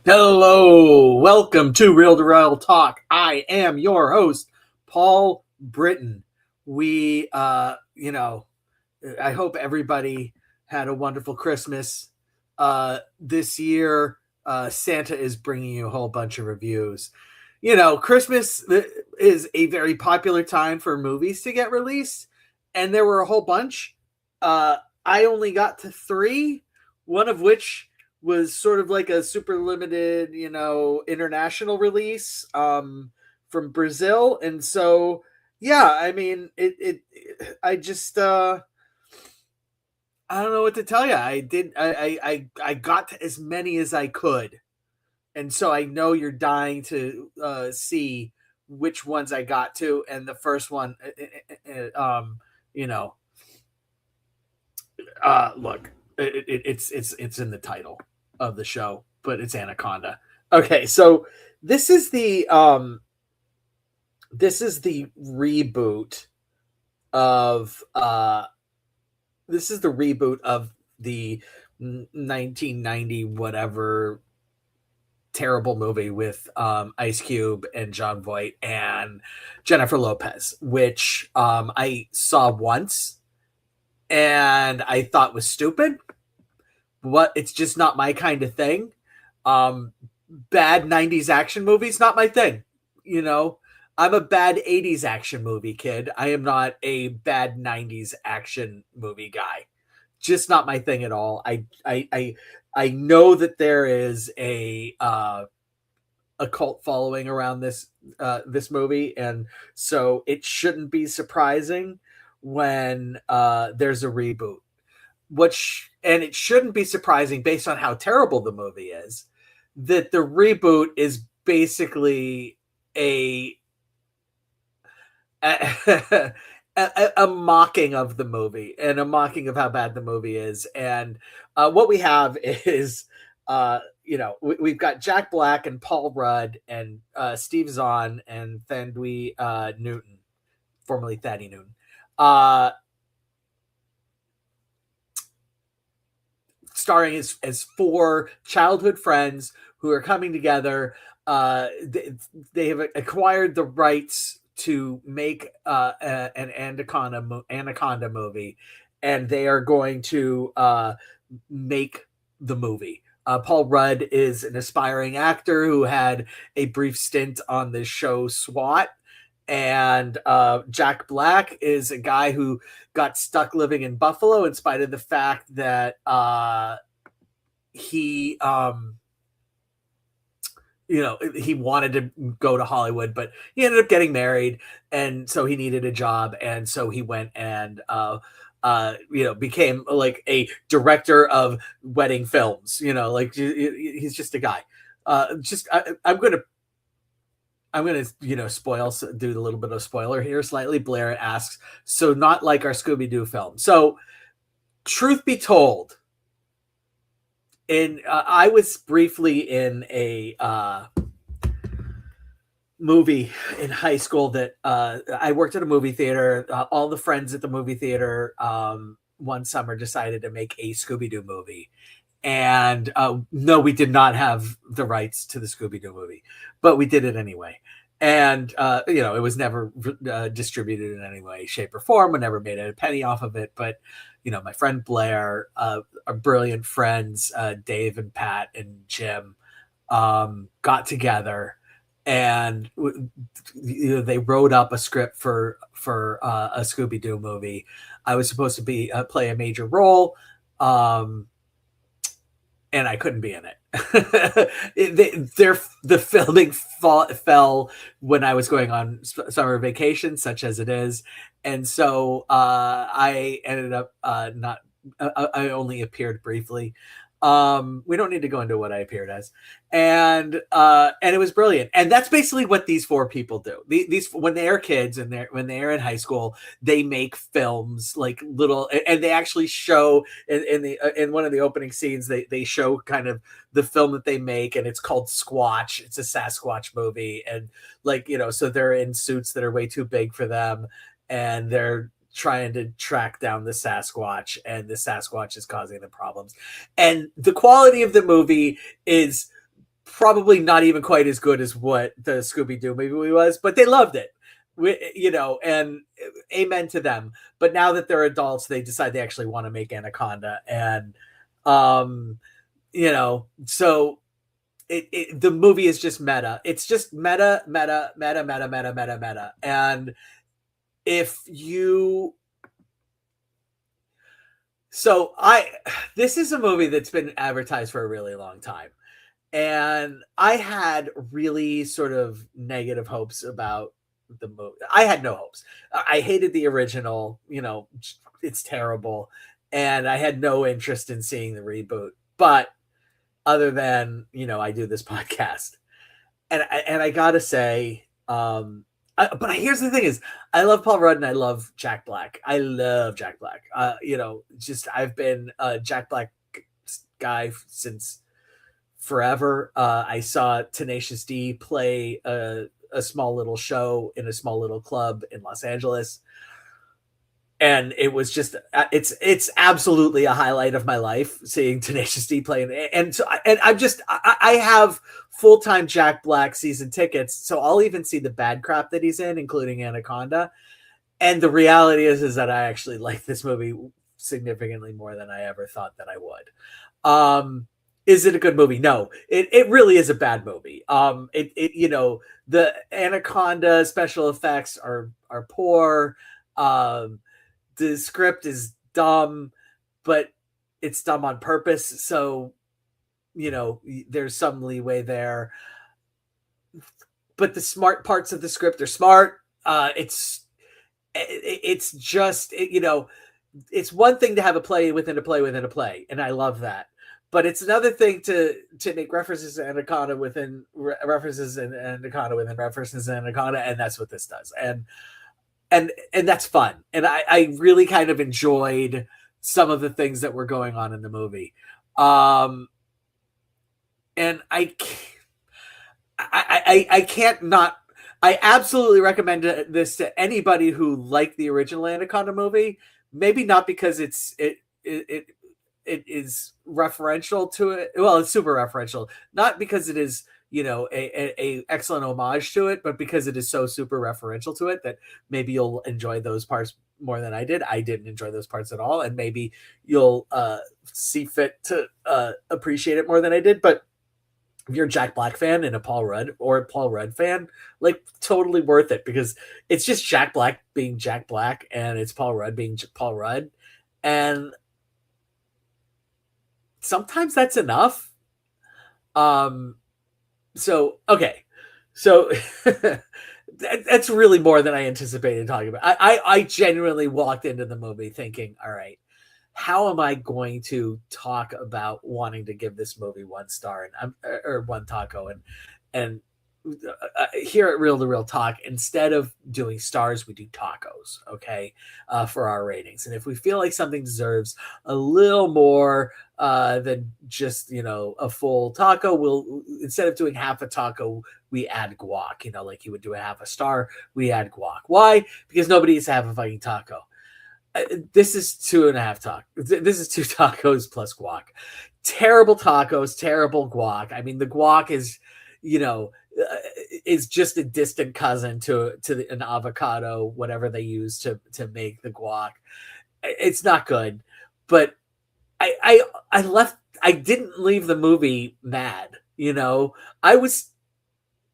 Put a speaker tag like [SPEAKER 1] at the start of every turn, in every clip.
[SPEAKER 1] Hello, welcome to Real to Real Talk. I am your host, Paul Britton. I hope everybody had a wonderful Christmas. This year, Santa is bringing you a whole bunch of reviews. Christmas is a very popular time for movies to get released, and there were a whole bunch. I only got to three, one of which was sort of like a super limited, international release from Brazil. And so, yeah, I mean, I just, I don't know what to tell you. I got to as many as I could. And so I know you're dying to see which ones I got to. And the first one, you know, look, it's in the title of the show, but it's Anaconda. Okay, so this is the reboot of the 1990 whatever terrible movie with Ice Cube and John Voight and Jennifer Lopez, which I saw once and I thought was stupid. It's just not my kind of thing. Bad 90s action movies, not my thing. I'm a bad 80s action movie kid. I am not a bad 90s action movie guy. Just not my thing at all. I know that there is a cult following around this movie, and so it shouldn't be surprising when there's a reboot. And it shouldn't be surprising based on how terrible the movie is, that the reboot is basically a mocking of the movie and a mocking of how bad the movie is. And what we have is, we've got Jack Black and Paul Rudd and Steve Zahn and Thandwi Newton, formerly Thaddy Newton. Starring as four childhood friends who are coming together. They have acquired the rights to make an Anaconda movie, and they are going to make the movie. Paul Rudd is an aspiring actor who had a brief stint on the show SWAT. And Jack Black is a guy who got stuck living in Buffalo in spite of the fact that he wanted to go to Hollywood, but he ended up getting married, and so he needed a job, and so he went and became like a director of wedding films. He's just a guy. I'm gonna do a little bit of spoiler here slightly. Blair asks, so not like our Scooby-Doo film. So truth be told, I was briefly in a movie in high school that I worked at a movie theater. All the friends at the movie theater one summer decided to make a Scooby-Doo movie. And no, we did not have the rights to the Scooby-Doo movie, but we did it anyway. And, it was never distributed in any way, shape, or form. We never made a penny off of it. But, my friend Blair, our brilliant friends, Dave and Pat and Jim, got together and they wrote up a script for a Scooby-Doo movie. I was supposed to play a major role. And I couldn't be in it. The filming fell when I was going on summer vacation, such as it is, and so I ended up not. I only appeared briefly. We don't need to go into what I appeared as, and it was brilliant. And that's basically what these four people do. These when they are kids and when they're in high school, they make films like little, and they actually show in one of the opening scenes they show kind of the film that they make, and it's called Squatch. It's a Sasquatch movie, and so they're in suits that are way too big for them, and they're trying to track down the Sasquatch, and the Sasquatch is causing the problems. And the quality of the movie is probably not even quite as good as what the Scooby-Doo movie was, but they loved it. And amen to them. But now that they're adults, they decide they actually want to make Anaconda. And, so the movie is just meta. It's just meta, meta, meta, meta, meta, meta, meta. And if you... So this is a movie that's been advertised for a really long time. And I had really sort of negative hopes about the movie. I had no hopes. I hated the original, it's terrible. And I had no interest in seeing the reboot. But other than, I do this podcast. And I gotta say, here's the thing is, I love Paul Rudd and I love Jack Black. I love Jack Black. I've been a Jack Black guy since forever. I saw Tenacious D play a small little show in a small little club in Los Angeles. And it was just, it's absolutely a highlight of my life seeing Tenacious D play. And I have full-time Jack Black season tickets. So I'll even see the bad crap that he's in, including Anaconda. And the reality is that I actually like this movie significantly more than I ever thought that I would. Is it a good movie? No, it really is a bad movie. The Anaconda special effects are poor. The script is dumb, but it's dumb on purpose. So, there's some leeway there. But the smart parts of the script are smart. It's just, it's one thing to have a play within a play within a play. And I love that. But it's another thing to make references to Anaconda within references and Anaconda within references and Anaconda. And that's what this does. And that's fun. And I really kind of enjoyed some of the things that were going on in the movie. And I can't not, I absolutely recommend this to anybody who liked the original Anaconda movie. Maybe not because it is referential to it. Well, it's super referential, not because it is, a excellent homage to it, but because it is so super referential to it that maybe you'll enjoy those parts more than I did. I didn't enjoy those parts at all. And maybe you'll see fit to appreciate it more than I did. But if you're a Jack Black fan and a Paul Rudd fan, like, totally worth it, because it's just Jack Black being Jack Black and it's Paul Rudd being Paul Rudd. And sometimes that's enough. So that's really more than I anticipated talking about. I genuinely walked into the movie thinking, all right, how am I going to talk about wanting to give this movie 1 star or 1 taco? And here at Real to Real Talk, instead of doing stars, we do tacos, okay, for our ratings. And if we feel like something deserves a little more than just, a full taco, we'll, instead of doing half a taco, we add guac, like you would do a half a star, we add guac. Why? Because nobody eats half a fucking taco. This is 2.5 tacos. This is 2 tacos plus guac. Terrible tacos, terrible guac. I mean, the guac is, is just a distant cousin to an avocado, whatever they use to make the guac. It's not good, but I didn't leave the movie mad. I was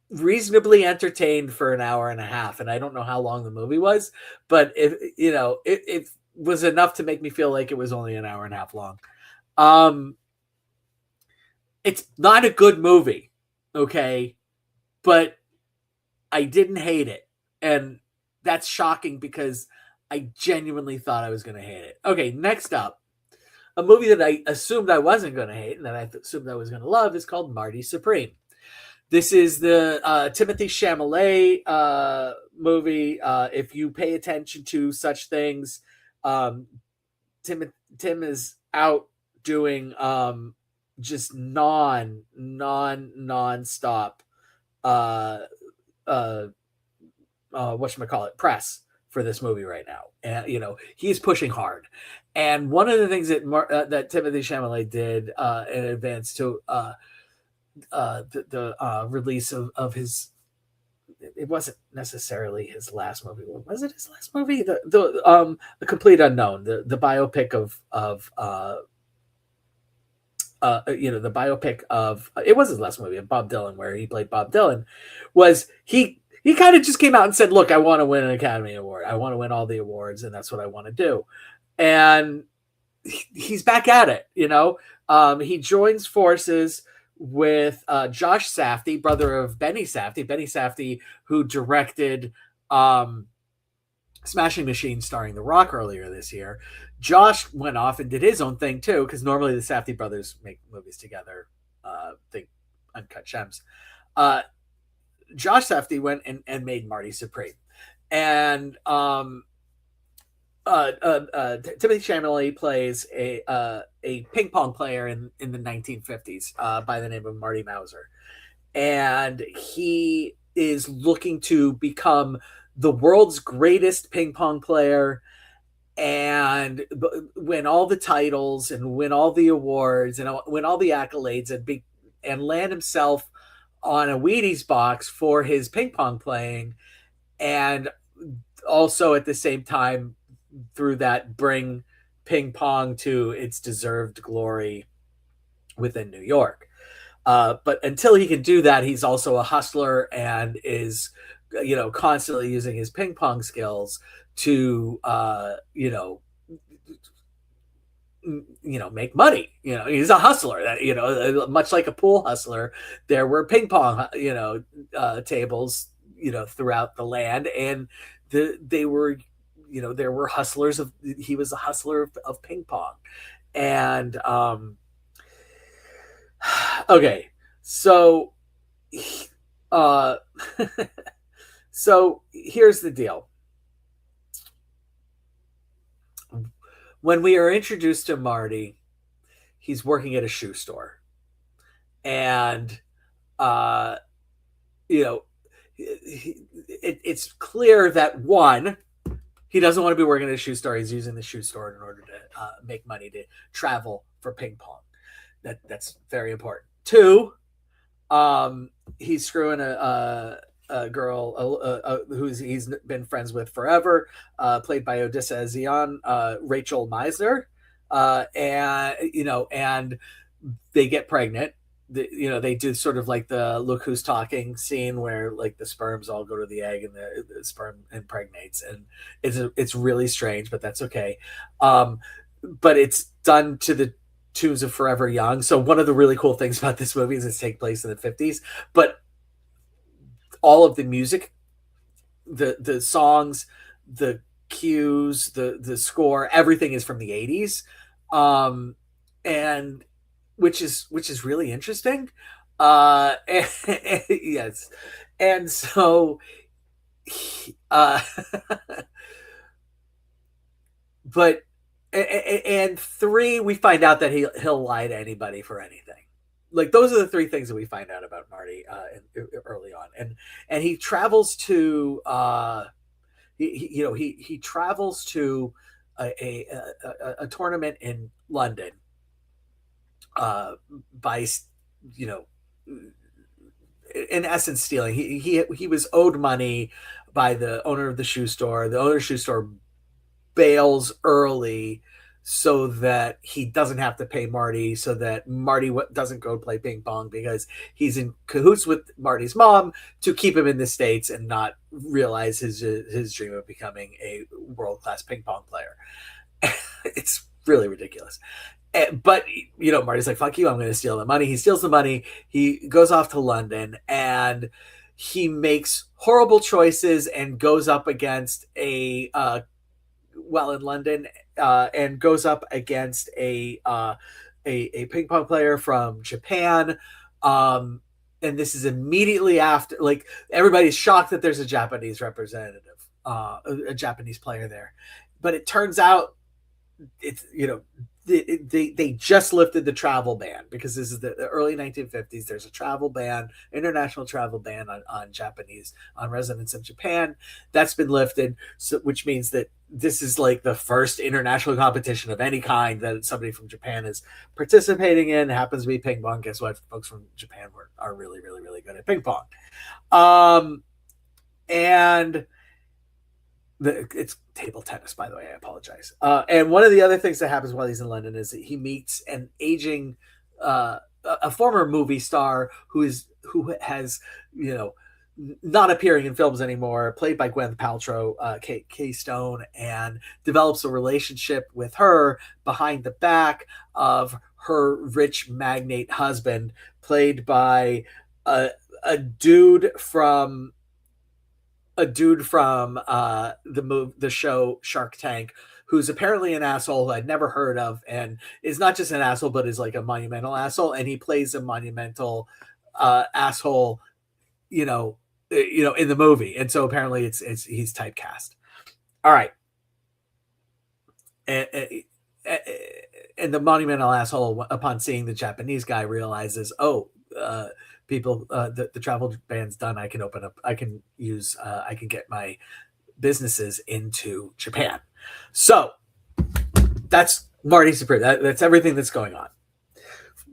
[SPEAKER 1] reasonably entertained for an hour and a half, and I don't know how long the movie was, but it was enough to make me feel like it was only an hour and a half long. It's not a good movie, okay, but I didn't hate it, and that's shocking because I genuinely thought I was going to hate it. Okay, next up, a movie that I assumed I wasn't going to hate and that I assumed I was going to love is called Marty Supreme. This is the Timothée Chalamet movie. If you pay attention to such things, Tim is out doing just non-stop whatchamacallit, press for this movie right now. And he's pushing hard. And one of the things that Timothée Chalamet did in advance to the release of his, it wasn't necessarily his last movie. Was it his last movie? The Complete Unknown, the biopic the biopic of, it was his last movie, of Bob Dylan, where he played Bob Dylan. Was he kind of just came out and said, "Look, I want to win an Academy Award. I want to win all the awards, and that's what I want to do." And he's back at it. He joins forces with Josh Safdie, brother of Benny Safdie, who directed Smashing Machines starring The Rock earlier this year. Josh went off and did his own thing too, because normally the Safdie brothers make movies together. Think Uncut Gems. Josh Safdie went and made Marty Supreme, and Timothy Chalamet plays a ping pong player in the 1950s by the name of Marty Mauser, and he is looking to become the world's greatest ping pong player and win all the titles and win all the awards and win all the accolades and land himself on a Wheaties box for his ping pong playing, and also at the same time through that bring ping pong to its deserved glory within New York. But until he can do that, he's also a hustler and is constantly using his ping pong skills to make money. He's a hustler. That much like a pool hustler, there were ping pong tables throughout the land, and they were there were hustlers he was a hustler of ping pong. And okay, so so here's the deal. When we are introduced to Marty, he's working at a shoe store, and it's clear that, one, he doesn't want to be working at a shoe store. He's using the shoe store in order to make money to travel for ping pong. That's very important. Two, he's screwing a girl he's been friends with forever, played by Odessa Zion, Rachel Meisner, and they get pregnant. They do sort of like the Look Who's Talking scene where like the sperms all go to the egg and the sperm impregnates, and it's really strange, but that's okay. But it's done to the tunes of Forever Young. So one of the really cool things about this movie is it's take place in the 50s, but all of the music, the songs, the cues, the score, everything is from the 80s, and which is really interesting. Yes, and so but and three, we find out that he'll lie to anybody for anything. Like, those are the three things that we find out about Marty early on, and he travels to he travels to a tournament in London by in essence stealing. He was owed money by the owner of the shoe store. The owner of the shoe store bails early so that he doesn't have to pay Marty, so that Marty doesn't go play ping pong, because he's in cahoots with Marty's mom to keep him in the States and not realize his dream of becoming a world-class ping pong player. It's really ridiculous. But Marty's like, fuck you, I'm going to steal the money. He steals the money. He goes off to London, and he makes horrible choices and goes up against in London, and goes up against a ping pong player from Japan. And this is immediately after, like, everybody's shocked that there's a Japanese representative, a Japanese player there. But it turns out it's, they just lifted the travel ban, because this is the early 1950s. There's a travel ban, international travel ban on Japanese, on residents of Japan. That's been lifted, so, which means that this is like the first international competition of any kind that somebody from Japan is participating in. It happens to be ping pong. Guess what? Folks from Japan are really, really, really good at ping pong. And it's table tennis, by the way. I apologize. And one of the other things that happens while he's in London is that he meets an aging, a former movie star who has, not appearing in films anymore, played by Gwyneth Paltrow, Kay Stone, and develops a relationship with her behind the back of her rich magnate husband, played by a dude from the show Shark Tank, who's apparently an asshole who I'd never heard of, and is not just an asshole, but is like a monumental asshole. And he plays a monumental asshole, in the movie. And so apparently he's typecast. All right. And the monumental asshole, upon seeing the Japanese guy, realizes, people, the travel ban's done. I can open up, I can get my businesses into Japan. So that's Marty Supreme. That's everything that's going on.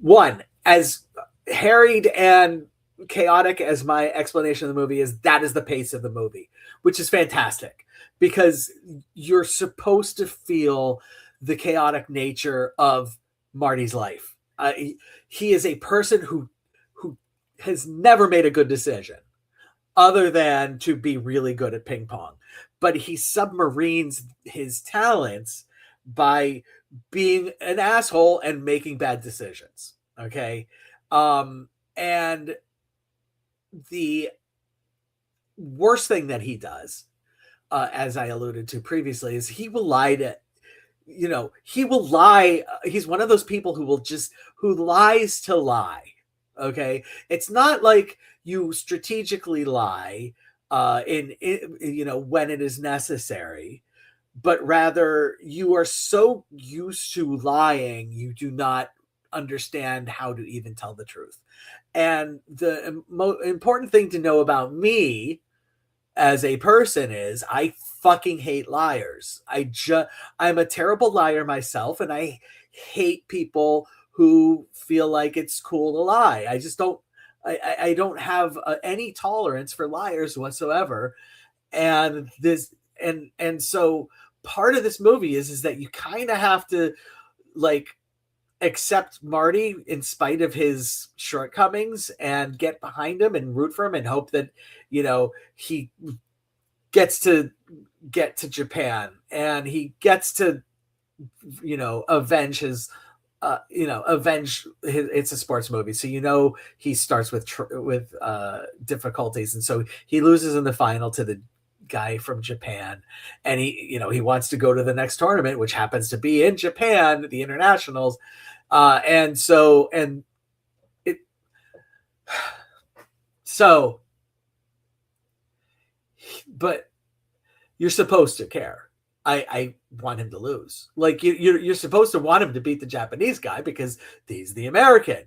[SPEAKER 1] One, as harried and chaotic as my explanation of the movie is, that is the pace of the movie, which is fantastic, because you're supposed to feel the chaotic nature of Marty's life. He is a person who has never made a good decision other than to be really good at ping pong, but he submarines his talents by being an asshole and making bad decisions. Okay. And the worst thing that he does, as I alluded to previously, is he will lie to, he will lie. He's one of those people who lies to lie. Okay. It's not like you strategically lie, when it is necessary, but rather you are so used to lying, you do not understand how to even tell the truth. And the important thing to know about me as a person is I fucking hate liars. I'm a terrible liar myself, and I hate people who feel like it's cool to lie. I just don't. I don't have any tolerance for liars whatsoever. And so part of this movie is that you kind of have to accept Marty in spite of his shortcomings, and get behind him and root for him and hope that he gets to get to Japan, and he gets to avenge his it's a sports movie, so he starts with difficulties, and so he loses in the final to the guy from Japan, and he wants to go to the next tournament, which happens to be in Japan, the internationals, but you're supposed to care. I want him to lose. Like you're supposed to want him to beat the Japanese guy because he's the American.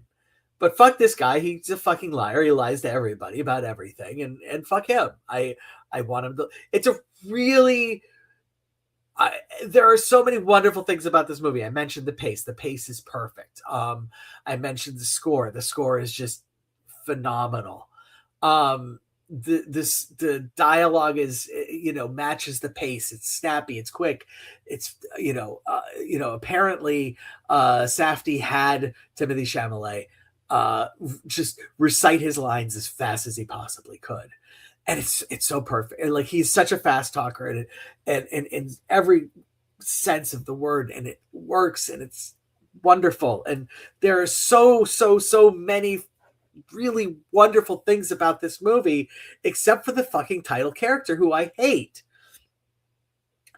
[SPEAKER 1] But fuck this guy. He's a fucking liar. He lies to everybody about everything, and fuck him. I want him to. It's a really. There are so many wonderful things about this movie. I mentioned the pace. The pace is perfect. I mentioned the score. The score is just phenomenal. The dialogue is matches the pace. It's snappy, it's quick, it's apparently Safdie had Timothée Chalamet just recite his lines as fast as he possibly could, and it's so perfect. And he's such a fast talker, and in every sense of the word, and it works, and it's wonderful. And there are so many really wonderful things about this movie, except for the fucking title character, who I hate.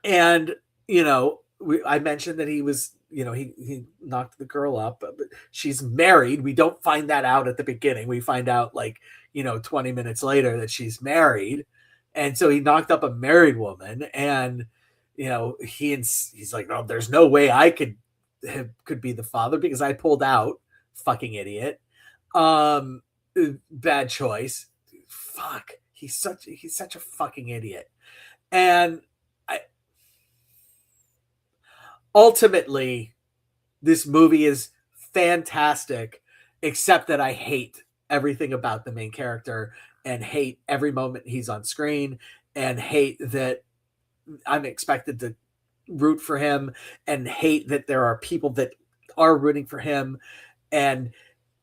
[SPEAKER 1] And I mentioned that he was he knocked the girl up, but she's married. We don't find that out at the beginning. We find out 20 minutes later that she's married, and so he knocked up a married woman, and he's like, no, there's no way I could could be the father, because I pulled out. Fucking idiot. Bad choice. Fuck. He's such a fucking idiot. And ultimately, this movie is fantastic, except that I hate everything about the main character and hate every moment he's on screen and hate that I'm expected to root for him and hate that there are people that are rooting for him and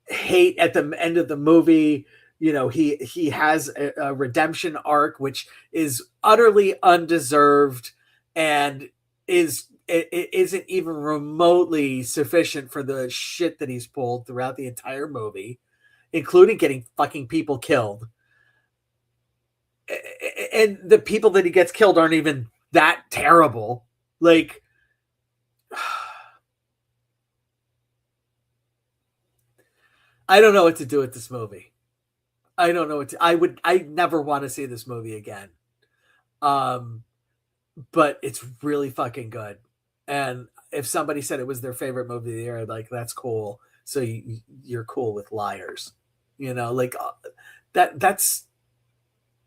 [SPEAKER 1] hate at the end of the movie, he has a redemption arc which is utterly undeserved and it isn't even remotely sufficient for the shit that he's pulled throughout the entire movie, including getting fucking people killed. And the people that he gets killed aren't even that terrible. Like, I don't know what to do with this movie. I don't know what to, I never want to see this movie again. But it's really fucking good. And if somebody said it was their favorite movie of the year, I'd like, that's cool. So you're cool with liars, like that's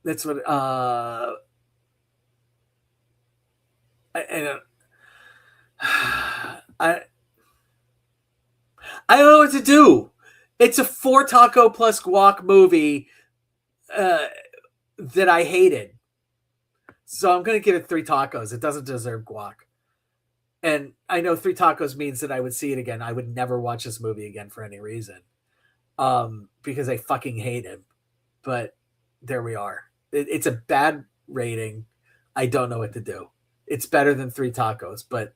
[SPEAKER 1] what, I don't know what to do. It's a 4 taco plus guac movie that I hated. So I'm going to give it 3 tacos. It doesn't deserve guac. And I know 3 tacos means that I would see it again. I would never watch this movie again for any reason. Because I fucking hate him. But there we are. It's a bad rating. I don't know what to do. It's better than 3 tacos, but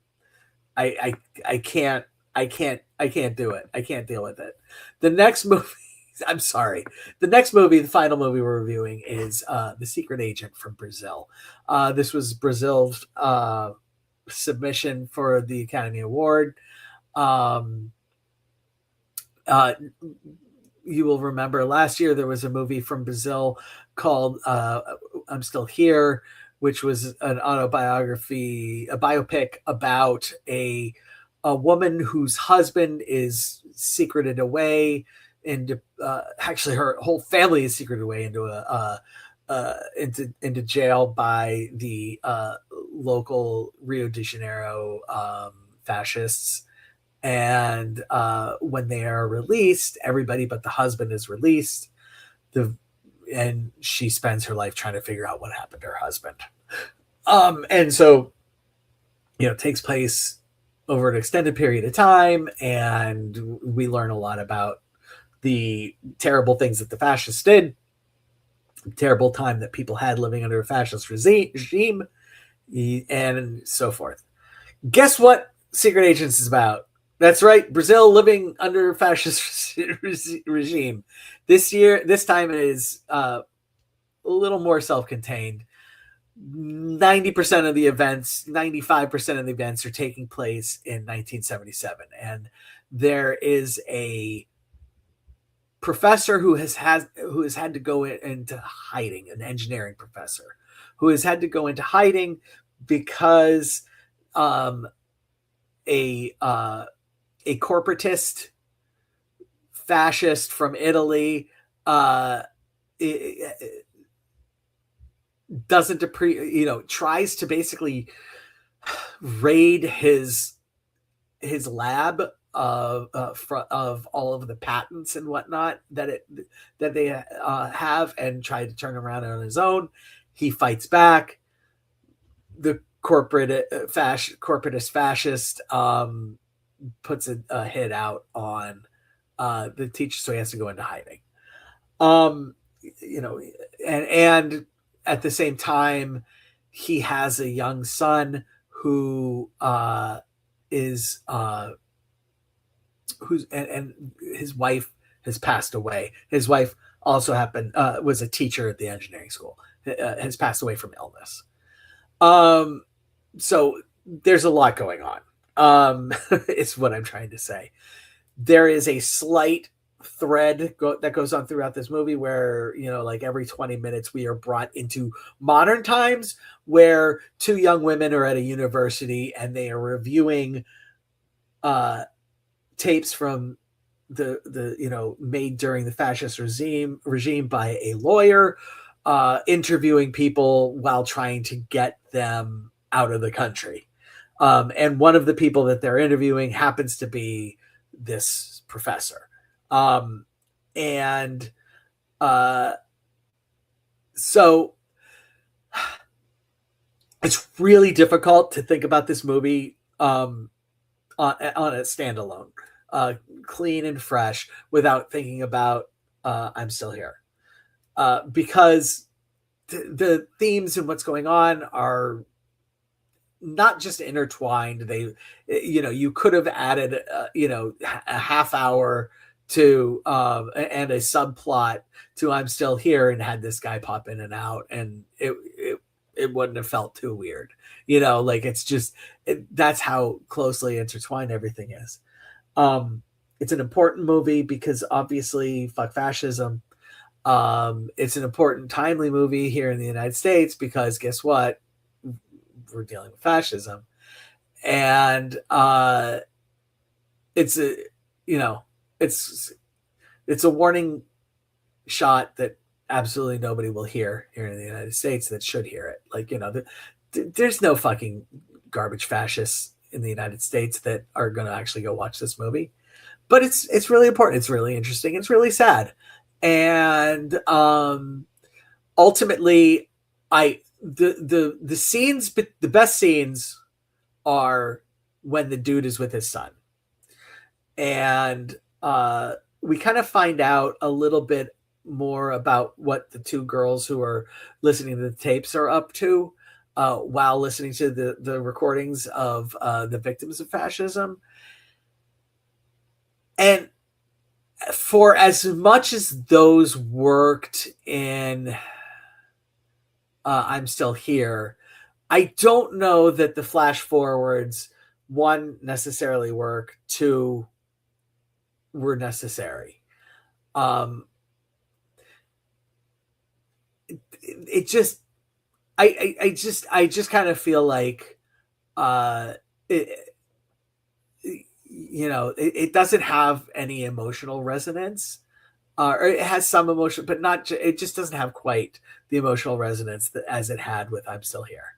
[SPEAKER 1] I can't do it. I can't deal with it. The next movie, I'm sorry. The next movie, the final movie we're reviewing is The Secret Agent from Brazil. This was Brazil's submission for the Academy Award. You will remember last year there was a movie from Brazil called I'm Still Here, which was an autobiography, a biopic about a woman whose husband is secreted away into actually her whole family is secreted away into jail by the local Rio de Janeiro fascists. And when they are released, everybody but the husband is released. And she spends her life trying to figure out what happened to her husband. And so, it takes place over an extended period of time, and we learn a lot about the terrible things that the fascists did, the terrible time that people had living under a fascist regime, and so forth. Guess what Secret Agents is about? That's right, Brazil living under a fascist regime. This time it is a little more self-contained. 90% of the events, 95% of the events are taking place in 1977. And there is a professor who has had to go into hiding, an engineering professor who has had to go into hiding because a corporatist fascist from Italy tries to basically raid his lab of all of the patents and whatnot that they have, and try to turn around on his own. He fights back. The corporatist fascist puts a hit out on the teacher, so he has to go into hiding. And at the same time, he has a young son who is his wife has passed away. His wife also was a teacher at the engineering school. Has passed away from illness. So there's a lot going on. Is what I'm trying to say. There is a slight thread that goes on throughout this movie where, like every 20 minutes we are brought into modern times where 2 young women are at a university and they are reviewing uh, tapes from the made during the fascist regime by a lawyer, interviewing people while trying to get them out of the country. And one of the people that they're interviewing happens to be this professor. And so it's really difficult to think about this movie on a standalone, clean and fresh, without thinking about I'm Still Here. Because the themes and what's going on are not just intertwined. You could have added, a half hour to and a subplot to I'm Still Here and had this guy pop in and out, and it wouldn't have felt too weird. It's just that's how closely intertwined everything is. It's an important movie because obviously fuck fascism. It's an important, timely movie here in the United States because guess what? We're dealing with fascism, and it's a warning shot that absolutely nobody will hear here in the United States that should hear it. There's no fucking garbage fascists in the United States that are going to actually go watch this movie, but it's really important. It's really interesting. It's really sad, and ultimately, the scenes, but the best scenes are when the dude is with his son, and we kind of find out a little bit more about what the two girls who are listening to the tapes are up to while listening to the recordings of the victims of fascism. And for as much as those worked in I'm Still Here, I don't know that the flash forwards, one, necessarily work, two, were necessary. It just, I just kind of feel like, it doesn't have any emotional resonance, or it has some emotion, but not. It just doesn't have quite the emotional resonance as it had with I'm Still Here.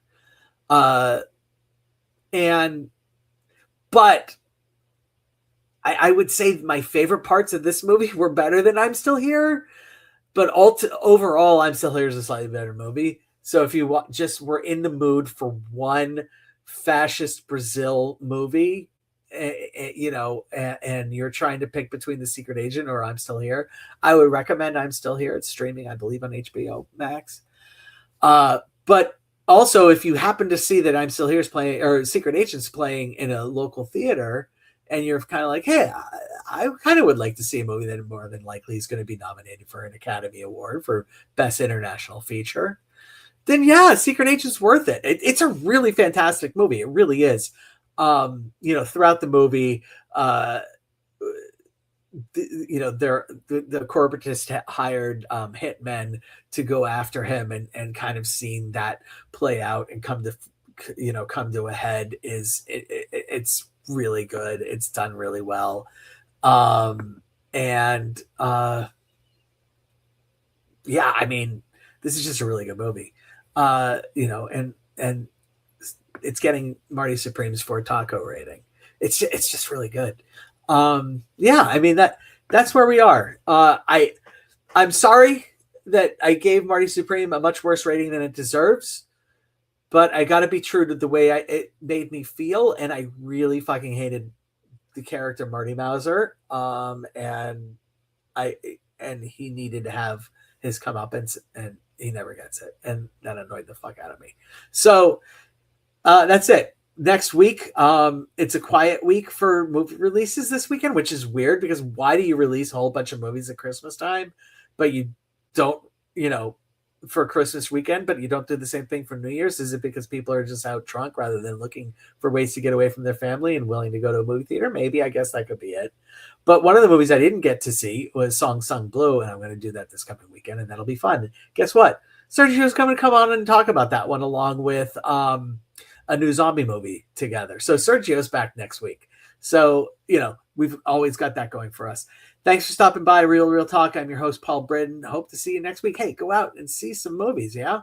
[SPEAKER 1] But I would say my favorite parts of this movie were better than I'm Still Here. But overall, I'm Still Here is a slightly better movie. So if you just were in the mood for one fascist Brazil movie, and you're trying to pick between The Secret Agent or I'm Still Here, I would recommend I'm Still Here. It's streaming, I believe, on HBO Max. But also, if you happen to see that I'm Still Here is playing, or Secret Agent's playing in a local theater, and you're kind of like, hey, I kind of would like to see a movie that more than likely is going to be nominated for an Academy Award for Best International Feature, then yeah, Secret Agent's worth it. It's a really fantastic movie. It really is. Throughout the movie, the corporatist hired hitmen to go after him, and kind of seeing that play out and come to a head it's really good. It's done really well. Yeah, I mean, this is just a really good movie. And it's getting Marty Supreme's Ford Taco rating. It's just really good. Yeah, I mean that's where we are. I'm sorry that I gave Marty Supreme a much worse rating than it deserves, but I got to be true to the way it made me feel, and I really fucking hated the character Marty Mauser, and he needed to have his comeuppance, and he never gets it, and that annoyed the fuck out of me. So that's it. Next week, it's a quiet week for movie releases this weekend, which is weird because why do you release a whole bunch of movies at Christmas time, but you don't, for Christmas weekend, but you don't do the same thing for New Year's? Is it because people are just out drunk rather than looking for ways to get away from their family and willing to go to a movie theater? Maybe, I guess that could be it. But one of the movies I didn't get to see was Song Sung Blue, and I'm going to do that this coming weekend, and that'll be fun. Guess what? Sergio's going to come on and talk about that one along with a new zombie movie together. So Sergio's back next week. So, we've always got that going for us. Thanks for stopping by, Real Talk. I'm your host, Paul Britton. Hope to see you next week. Hey, go out and see some movies, yeah?